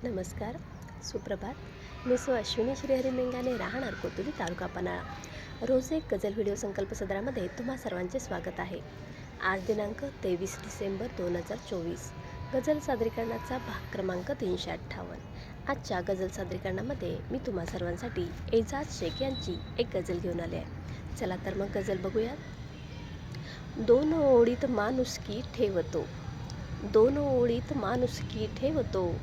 नमस्कार, सुप्रभात. मी अश्विनी श्रीहरी मेंगाने, राहणार कोतुली, तालुका पन्हाळा. रोज एक गझल व्हिडिओ संकल्प सदरामध्ये तुम्हा सर्वांचे स्वागत आहे. आज दिनांक 23 डिसेंबर 2024. गझल सादरीकरणाचा भाग क्रमांक 358. आजच्या गझल सादरीकरणामध्ये मी तुम्हा सर्वांसाठी एजाज शेख यांची एक गझल घेऊन आले आहे. चला तर मग गझल बघूयात. दोन ओळीत माणुसकी ठेवतो, दोन ओळीत माणुसकी ठेवतो,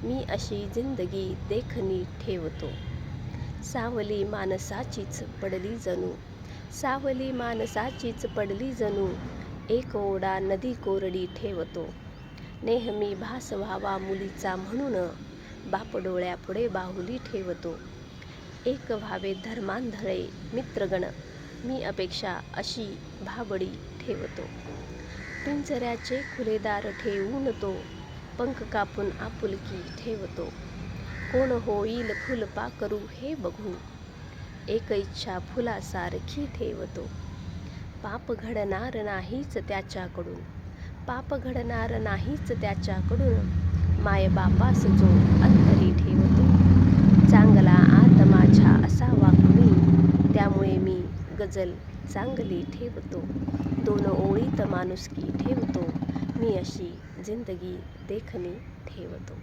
मी अशी जिंदगी देखणी ठेवतो. सावली माणसाचीच पडली जणू, सावली माणसाचीच पडली जणू, एक ओढा नदी कोरडी ठेवतो. नेहमी भास व्हावा मुलीचा म्हणून, बाप डोळ्यापुढे बाहुली ठेवतो. एक व्हावे धर्मांधळे मित्रगण, मी अपेक्षा अशी भाबडी ठेवतो. पिंजऱ्याचे खुलेदार ठेवून तो, पंख कापून आपुलकी ठेवतो. कोण होईल फुलपाखरू हे बघू, एक इच्छा फुलासारखी ठेवतो. पाप घडणार नाहीच त्याच्याकडून, पाप घडणार नाहीच त्याच्याकडून, मायबापास जो अंतरी ठेवतो. चांगला आत्माच्या असावा कुणी, त्यामुळे मी गझल चांगली ठेवतो. दोन ओळीत माणुसकी ठेवतो, मी अशी जिंदगी देखणी ठेवतो.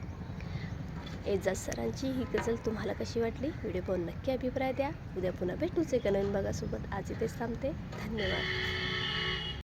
एजाज सरांची ही गझल तुम्हाला कशी वाटली? व्हिडिओ पाहून नक्की अभिप्राय द्या. उद्या पुन्हा भेटूच एका नवीन भागासोबत. आज इथेच थांबते. धन्यवाद.